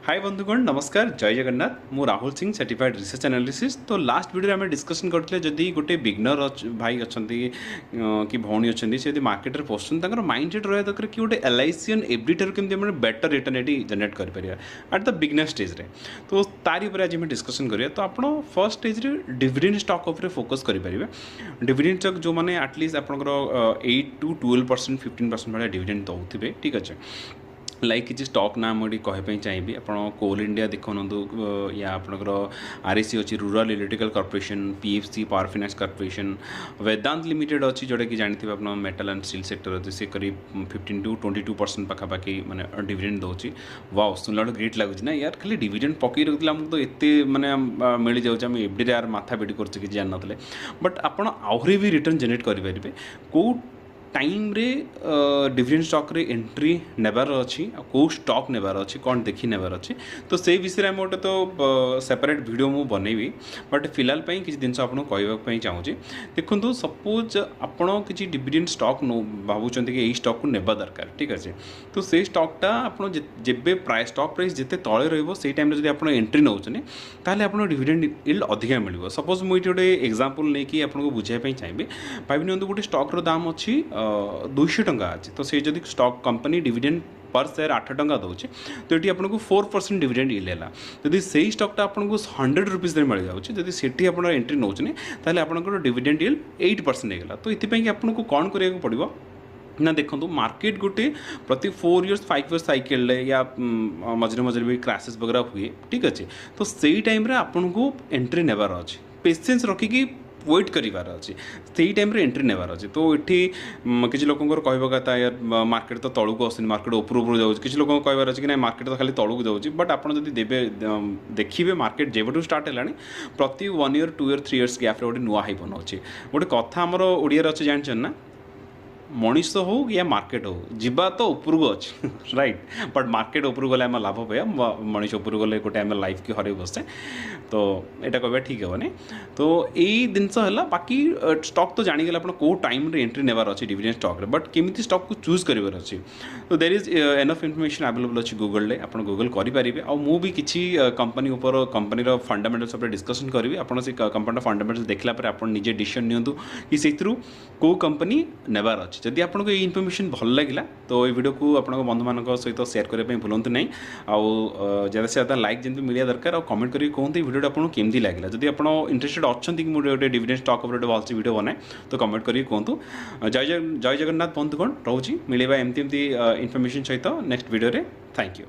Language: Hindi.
हाय बंधुगण नमस्कार जय जगन्नाथ मु Rahul Singh certified research analyst. तो लास्ट वीडियो आम डिस्कसन करते जदि गोटे बिगनर भाई अच्छा कि भौणी अच्छा से मार्केट में पशुन माइंड सेट रहा दरकार कि गोटे LIC एफडी ठार केमती बेटर रिटर्न ये जनरेट करें एट द बिगनर स्टेज रे। तो तारी पर आज आम डिस्कसन करिया। तो आप फर्स्ट स्टेज रे डिविडेंड स्टॉक उपर फोकस करेंगे। डिविडेंड स्टॉक जो मैंने एटलिस्ट आपंकर 8 to 12% 15% भाया डिविडेंड दौथे। ठीक अच्छे लाइक किसी स्टॉक ना मुझे कहवाई चाहिए आप कोल इंडिया देखो या आपंकर REC अच्छी rural electrical corporation, PFC power finance corporation, Vedanta limited अच्छी जोटा कि जानते आप मेटल एंड स्टील सेक्टर अच्छे से करीब 15 to 22% पाखापाखि मैंने डिविडेंड दूसरी। वाओ सुनला ग्रेट लगुच ना यार, खाली डिविडेंड पकई रखिए आमको तो एत मैंने मिल जाऊँ एफडी रे यार माथा बेटी कर जान ना। बट आपड़ आहरी भी रिटर्न जनरेट करेंगे कौ टाइम रे डिविडेंड स्टॉक रे एंट्री नेबार अच्छी कौ स्टॉक नेबार अच्छी कौन देखी नेबार अच्छी। तो से विषय में गोटे तो सेपरेट वीडियो मु बनैबी। बट फिलहाल किसी दिन आपको कहवाई चाहूँगी देखो सपोज आपड़ किसी डिविडेंड स्टॉक भावुं कि यही स्टॉक को नेबा दरकार। ठीक अच्छे तो से स्टॉकटा आप जेबे प्राइस स्टॉक प्राइस जिते तले रही टाइम जब आप एंट्री नौने ताहले आप डिविडेंड यील्ड अधिका मिल। सपोज मुझे गोटे एग्जांपल लेकिन आपको बुझाई चाहिए भाई नि गोटे स्टॉक्र दाम अच्छी 200 टंका अच्छे। तो से जदि stock company dividend per share 8 टंका दूसरी तो ये आपको 4% डिविडेंड यील्ड है। जदि से स्टॉकटा आपको 100 रुपीज मिल जाऊँगी जदि सेठी आप एंट्री नौने ताहले आपंकर डिविडेंड यील्ड 8% होगा। तो ये आपको कौन करा पड़ो ना देखो मार्केट गोटे प्रति 4 years 5 years साइकिल या मझे मझे भी क्रासेस वगैरह हुए। ठीक अच्छे तो सही टाइम आपको एंट्री नेबार अच्छे पेसेंस रखिकी वेट करार अच्छे से टाइम एंट्री नेबार अच्छे। तो ये किसी लोकर कहवा कथा यार मार्केट तो तलू आसनी मार्केट ऊपर जाऊँगी किसी लोग कहबार अच्छे कि ना मार्केट तो खाली तलू जाऊँगी। बट आप देवे देखिए मार्केट जेबू स्टार्ट है प्रति 1 year 2 year 3 years गैप गोटे नुआ हाई बनाऊँगी। गोटे कथा आमर ओडिया अच्छे जानछन ना मनीष हो या मार्केट हो जीवा तो ऊपर को अच्छे राइट। बट मार्केट ऊपर गले आम लाभ पाया मनीष ऊपर गले गोटे आम लाइफ की हर बसे। तो यहाँ कहवा ठीक हेनी। तो यही जिनस है बाकी स्टॉक तो जाणीगले आप कौ टाइम एंट्री नेबार अच्छे डिविडेंड स्टॉक रे। बट केमी स्टॉक को चूज करार अच्छे तो there is enough information available अच्छी गूगल आप गूगल करेंगे। आ मु भी किसी कंपनी उपर कंपनी फंडामेंटल्स उपर डिस्कसन करी आप से कंपनी फंडामेंटल्स देखला आप निजे डिसीजन नियंतु कि से कौ कंपनी नेबार अच्छे। जदि आपको ये इनफर्मेशन भल लगे तो ये वीडियो को आप बंधु मान सहित सेयार करने भूलु ना। आउ ज़्यादा से ज़्यादा लाइक जमी मिलिया दरकार और कमेंट करके कहते वीडियो आपको केमती लगे। जदि आप इंटरेस्टेड अच्छा कि मुझे गोटे डिविडेंड स्टॉक उपर भल से वीडियो बनाए तो कमेंट करके कहतु। जय जगन्नाथ बंधुगण रोचे मिलवा एमती इनफर्मेशन सहित नेक्स्ट वीडियो रे। Thank you.